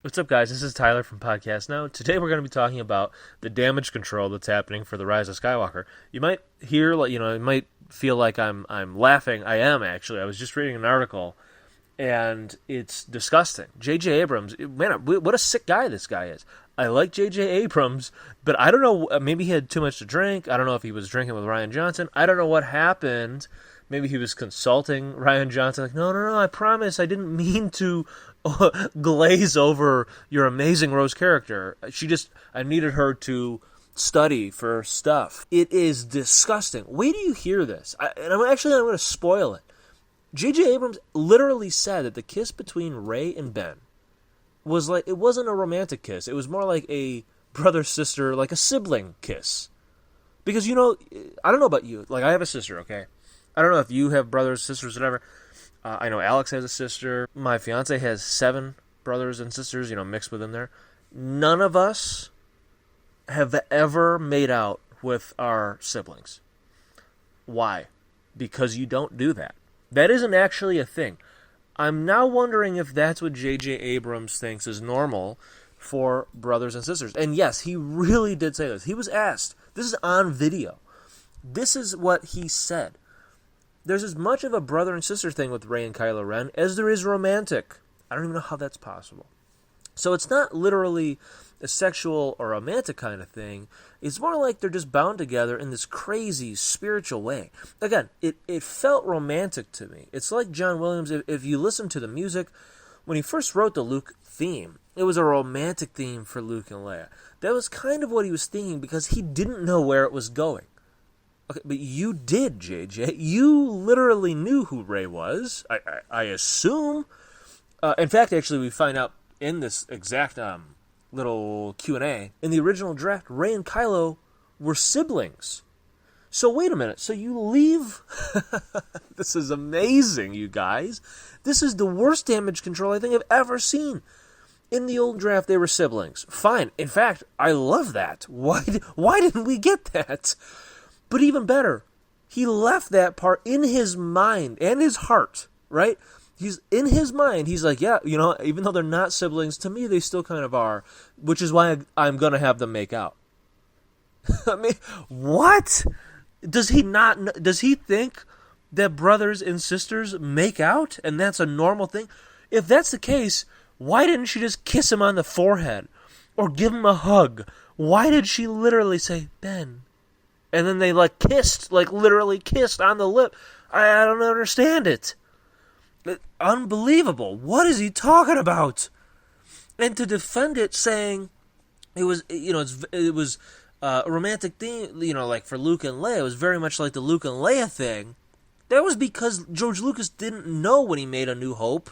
What's up, guys? This is Tyler from Podcast Now. Today we're going to be talking about the damage control that's happening for the Rise of Skywalker. You might hear, it might feel like I'm laughing. I am, actually. I was just reading an article, and it's disgusting. J.J. Abrams, man, what a sick guy this guy is. I like J.J. Abrams, but I don't know, maybe he had too much to drink. I don't know if he was drinking with Rian Johnson. I don't know what happened. Maybe he was consulting Rian Johnson, like, no, I promise, I didn't mean to glaze over your amazing Rose character. I needed her to study for stuff. It is disgusting. Wait till you hear this. I'm going to spoil it. J.J. Abrams literally said that the kiss between Rey and Ben was like, it wasn't a romantic kiss. It was more like a brother-sister, like a sibling kiss. Because, I don't know about you. Like, I have a sister, okay? I don't know if you have brothers, sisters, whatever. I know Alex has a sister. My fiance has 7 brothers and sisters, mixed within there. None of us have ever made out with our siblings. Why? Because you don't do that. That isn't actually a thing. I'm now wondering if that's what J.J. Abrams thinks is normal for brothers and sisters. And yes, he really did say this. He was asked. This is on video. This is what he said. There's as much of a brother and sister thing with Rey and Kylo Ren as there is romantic. I don't even know how that's possible. So it's not literally a sexual or romantic kind of thing. It's more like they're just bound together in this crazy spiritual way. Again, it felt romantic to me. It's like John Williams, if you listen to the music, when he first wrote the Luke theme, it was a romantic theme for Luke and Leia. That was kind of what he was thinking because he didn't know where it was going. Okay, but you did, JJ. You literally knew who Rey was, I assume. In fact, actually, we find out in this exact little Q&A, in the original draft, Rey and Kylo were siblings. So wait a minute. So you leave... This is amazing, you guys. This is the worst damage control I think I've ever seen. In the old draft, they were siblings. Fine. In fact, I love that. Why didn't we get that? But even better, he left that part in his mind and his heart, right? He's in his mind. He's like, yeah, even though they're not siblings, to me, they still kind of are, which is why I'm going to have them make out. I mean, what? Does he think that brothers and sisters make out and that's a normal thing? If that's the case, why didn't she just kiss him on the forehead or give him a hug? Why did she literally say, Ben? And then they literally kissed on the lip. I don't understand it. Unbelievable. What is he talking about? And to defend it, saying it was, it was a romantic theme, like for Luke and Leia, it was very much like the Luke and Leia thing. That was because George Lucas didn't know when he made A New Hope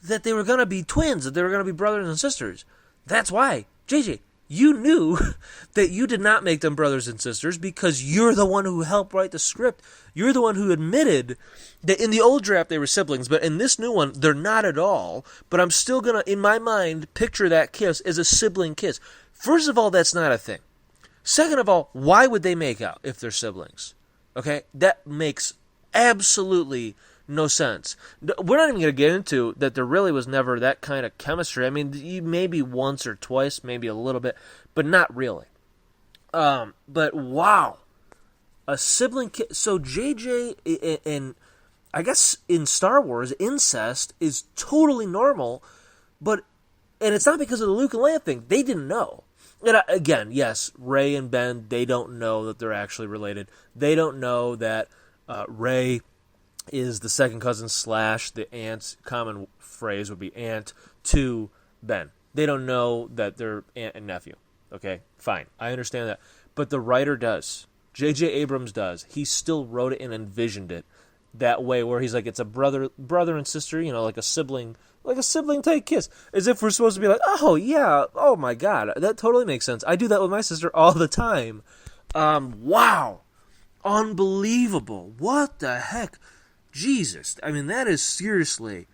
that they were going to be twins, that they were going to be brothers and sisters. That's why, JJ, you knew that you did not make them brothers and sisters because you're the one who helped write the script. You're the one who admitted that in the old draft they were siblings, but in this new one, they're not at all. But I'm still going to, in my mind, picture that kiss as a sibling kiss. First of all, that's not a thing. Second of all, why would they make out if they're siblings? Okay? That makes absolutely no sense. We're not even going to get into that there really was never that kind of chemistry. I mean, maybe once or twice, maybe a little bit, but not really. But wow. A sibling so JJ, and I guess in Star Wars, incest is totally normal, and it's not because of the Luke and Leia thing. They didn't know. And again, yes, Rey and Ben, they don't know that they're actually related. They don't know that Rey is the second cousin / the aunt. Common phrase would be aunt to Ben. They don't know that they're aunt and nephew. Okay, fine. I understand that. But the writer does. J.J. Abrams does. He still wrote it and envisioned it that way, where he's like, it's a brother and sister, like a sibling type kiss. As if we're supposed to be like, oh yeah, oh my God, that totally makes sense. I do that with my sister all the time. Wow. Unbelievable. What the heck? Jesus. I mean, that is seriously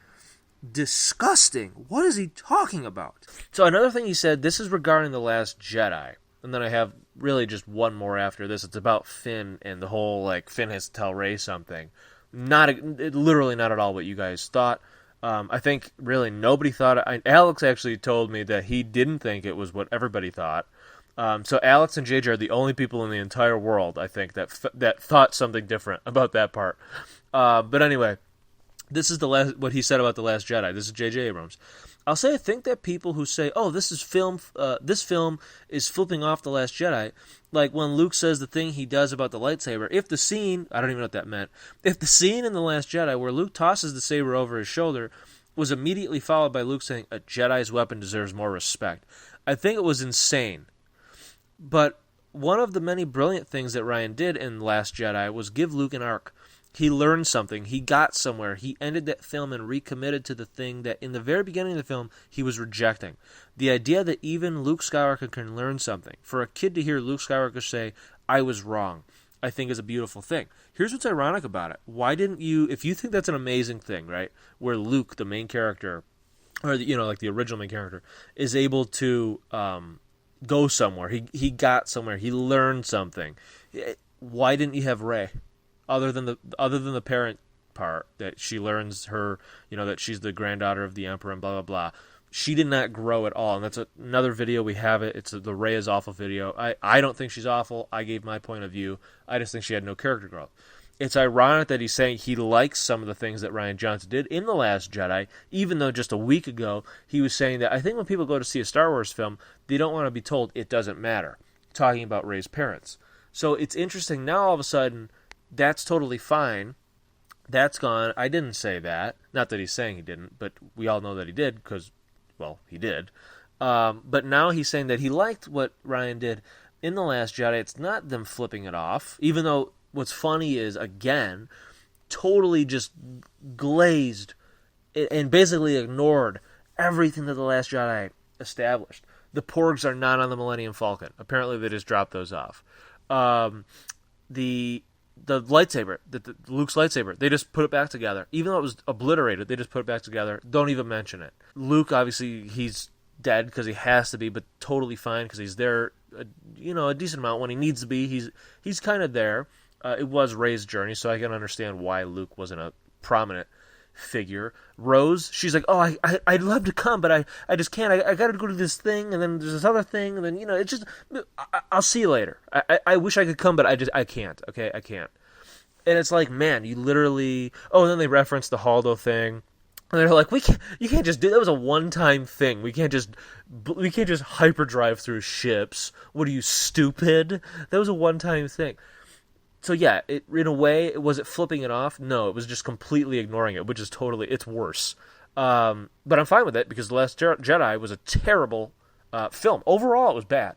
disgusting. What is he talking about? So another thing he said, this is regarding The Last Jedi. And then I have really just one more after this. It's about Finn and the whole, Finn has to tell Rey something. Literally not at all what you guys thought. I think really nobody thought. Alex actually told me that he didn't think it was what everybody thought. So Alex and JJ are the only people in the entire world, I think, that thought something different about that part. But anyway, this is what he said about The Last Jedi. This is J.J. Abrams. I'll say I think that people who say, "Oh, this film is flipping off The Last Jedi," like when Luke says the thing he does about the lightsaber. If the scene, I don't even know what that meant. If the scene in The Last Jedi where Luke tosses the saber over his shoulder was immediately followed by Luke saying, "A Jedi's weapon deserves more respect," I think it was insane. But one of the many brilliant things that Ryan did in The Last Jedi was give Luke an arc. He learned something. He got somewhere. He ended that film and recommitted to the thing that in the very beginning of the film he was rejecting. The idea that even Luke Skywalker can learn something. For a kid to hear Luke Skywalker say, "I was wrong," I think is a beautiful thing. Here's what's ironic about it. Why didn't you, if you think that's an amazing thing, right, where Luke, the main character, or like the original main character, is able to go somewhere. He got somewhere. He learned something. Why didn't you have Rey? Other than the parent part, that she learns her, that she's the granddaughter of the Emperor and blah, blah, blah. She did not grow at all. And that's another video. We have it. It's the Rey is awful video. I don't think she's awful. I gave my point of view. I just think she had no character growth. It's ironic that he's saying he likes some of the things that Rian Johnson did in The Last Jedi, even though just a week ago he was saying that I think when people go to see a Star Wars film, they don't want to be told it doesn't matter, talking about Rey's parents. So it's interesting now all of a sudden that's totally fine. That's gone. I didn't say that. Not that he's saying he didn't, but we all know that he did because, well, he did. But now he's saying that he liked what Ryan did in The Last Jedi. It's not them flipping it off, even though what's funny is, again, totally just glazed and basically ignored everything that The Last Jedi established. The Porgs are not on the Millennium Falcon. Apparently they just dropped those off. The lightsaber, Luke's lightsaber, they just put it back together. Even though it was obliterated, they just put it back together. Don't even mention it. Luke, obviously, he's dead because he has to be, but totally fine because he's there, a decent amount when he needs to be. He's kind of there. It was Rey's journey, so I can understand why Luke wasn't a prominent figure. Rose, she's like, "Oh, I'd love to come, but I just can't. I got to go to this thing, and then there's this other thing, and then, it's just, I'll see you later. I wish I could come, but I can't, okay? I can't." And it's like, man, you literally... Oh, and then they reference the Haldo thing. And they're like, you can't just do... That was a one-time thing. We can't just hyperdrive through ships. What are you, stupid? That was a one-time thing. So yeah, in a way, was it flipping it off? No, it was just completely ignoring it, which is totally... It's worse. But I'm fine with it, because The Last Jedi was a terrible film. Overall, it was bad.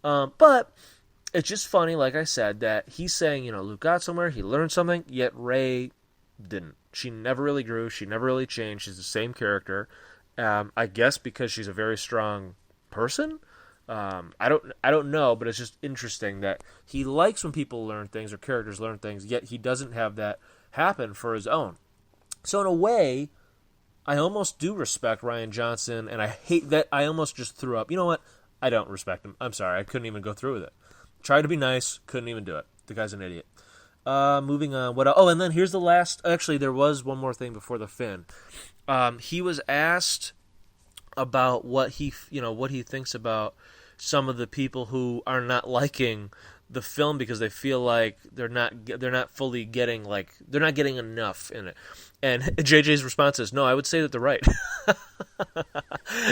But it's just funny, like I said, that he's saying, Luke got somewhere, he learned something, yet Rey didn't. She never really grew, she never really changed, she's the same character. I guess because she's a very strong person? I don't know, but it's just interesting that he likes when people learn things or characters learn things, yet he doesn't have that happen for his own. So in a way, I almost do respect Rian Johnson, and I hate that I almost just threw up. You know what? I don't respect him. I'm sorry, I couldn't even go through with it. Tried to be nice, couldn't even do it. The guy's an idiot. Moving on. What? Oh, and then here's the last... Actually, there was one more thing before the fin. He was asked about what he thinks about some of the people who are not liking the film because they feel like they're not fully getting, like, they're not getting enough in it. And JJ's response is, "No, I would say that they're right."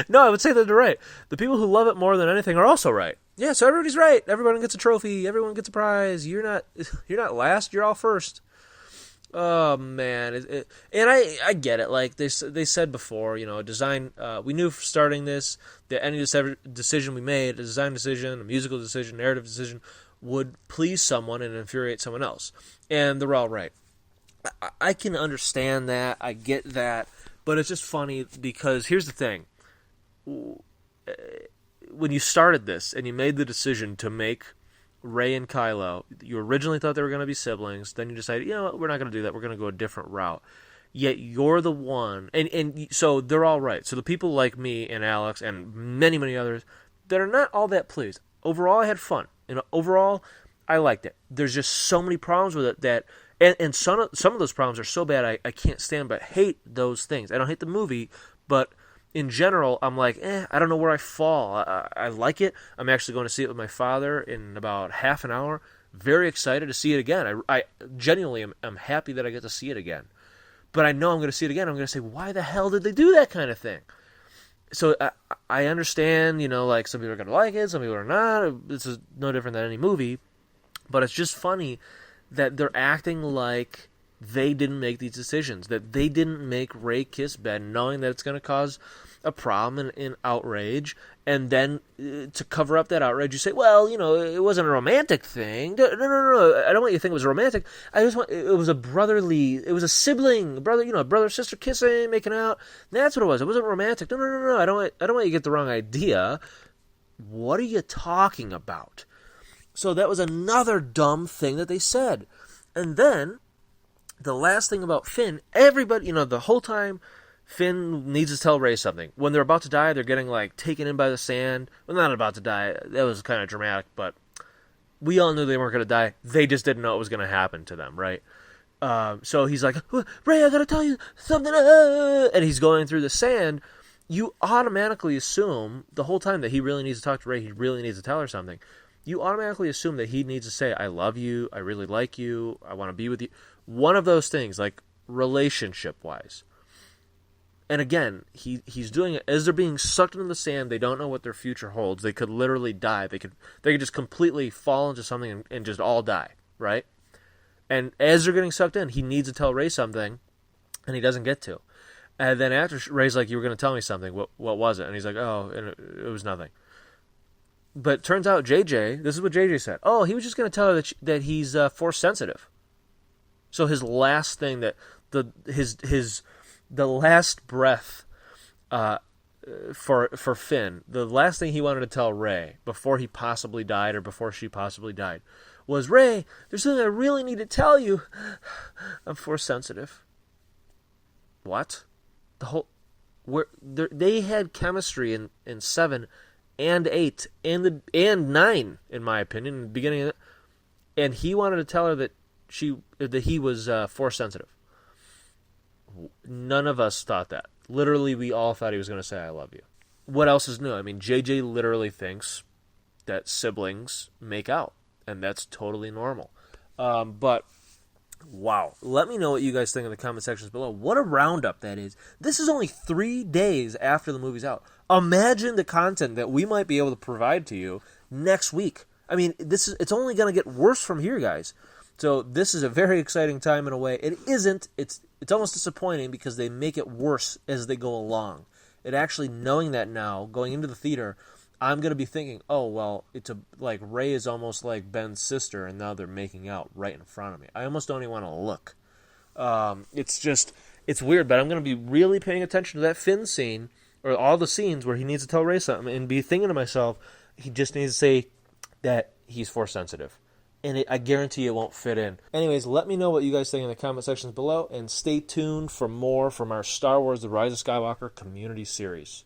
No, I would say that they're right. The people who love it more than anything are also right. Yeah, so everybody's right. Everyone gets a trophy. Everyone gets a prize. You're not last. You're all first. Oh man, and I get it. Like they said before, a design. We knew starting this that any decision we made, a design decision, a musical decision, narrative decision, would please someone and infuriate someone else, and they're all right. I can understand that. I get that, but it's just funny because here's the thing: when you started this and you made the decision to make Rey and Kylo, you originally thought they were going to be siblings. Then you decided, we're not going to do that. We're going to go a different route. Yet you're the one, and so they're all right. So the people like me and Alex and many, many others that are not all that pleased. Overall, I had fun. Overall, I liked it. There's just so many problems with it that, And some of those problems are so bad I can't stand but hate those things. I don't hate the movie, but in general, I'm like, I don't know where I fall. I like it. I'm actually going to see it with my father in about half an hour. Very excited to see it again. I genuinely am happy that I get to see it again. But I know I'm going to see it again. I'm going to say, why the hell did they do that kind of thing? So I understand, like some people are going to like it, some people are not. This is no different than any movie. But it's just funny that they're acting like they didn't make these decisions, that they didn't make Rey kiss Ben knowing that it's going to cause a problem and outrage, and then to cover up that outrage, you say, well, it wasn't a romantic thing. No. I don't want you to think it was romantic. It was a brotherly, it was a sibling, brother, sister kissing, making out. That's what it was. It wasn't romantic. No. I don't want you to get the wrong idea. What are you talking about? So that was another dumb thing that they said. And then, the last thing about Finn, everybody, the whole time, Finn needs to tell Rey something. When they're about to die, they're getting, taken in by the sand. Well, not about to die. That was kind of dramatic, but we all knew they weren't going to die. They just didn't know it was going to happen to them, right? So he's like, Rey, I got to tell you something. And he's going through the sand. You automatically assume the whole time that he really needs to talk to Rey, he really needs to tell her something. You automatically assume that he needs to say, I love you, I really like you, I want to be with you. One of those things, relationship-wise. And again, he's doing it as they're being sucked into the sand. They don't know what their future holds. They could literally die. They could just completely fall into something and just all die, right? And as they're getting sucked in, he needs to tell Rey something, and he doesn't get to. And then after, Rey's like, you were going to tell me something. What was it? And he's like, it was nothing. But it turns out JJ, this is what JJ said. Oh, he was just going to tell her that he's force sensitive. So his last thing the last breath for Finn, the last thing he wanted to tell Rey before he possibly died or before she possibly died was, Rey, there's something I really need to tell you. I'm force sensitive. What? They had chemistry in 7 and 8 and 9, in my opinion, in the beginning of it, and he wanted to tell her that he was force sensitive. None of us thought that. Literally, we all thought he was going to say, I love you. What else is new? I mean, JJ literally thinks that siblings make out, and that's totally normal. But, wow. Let me know what you guys think in the comment sections below. What a roundup that is. This is only 3 days after the movie's out. Imagine the content that we might be able to provide to you next week. I mean, it's only going to get worse from here, guys. So this is a very exciting time in a way. It isn't. It's almost disappointing because they make it worse as they go along. And actually knowing that now, going into the theater, I'm going to be thinking, oh, well, Rey is almost like Ben's sister, and now they're making out right in front of me. I almost don't even want to look. It's weird, but I'm going to be really paying attention to that Finn scene, or all the scenes where he needs to tell Rey something, and be thinking to myself, he just needs to say that he's force sensitive. And I guarantee it won't fit in. Anyways, let me know what you guys think in the comment sections below, and stay tuned for more from our Star Wars The Rise of Skywalker community series.